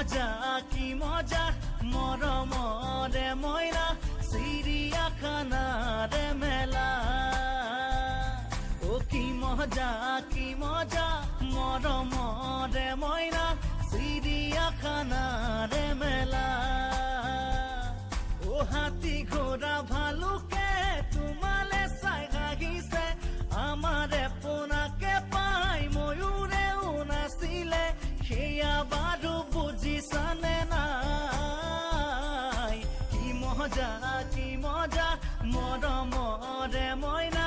কি মজা মৰমৰে মইনা চিৰিয়াখানাৰে মেলা কি মজা মৰমৰে মইনা চিৰিয়াখানাৰে মেলা হাতী ঘোঁৰা ভালুকে তোমালে চাই হাঁহিছে আমাৰে পোনাকে পাই ময়ূৰেও নাচিলে সেয়া বাৰু বুজিছানে নাই কি মজা মৰমৰে মইনা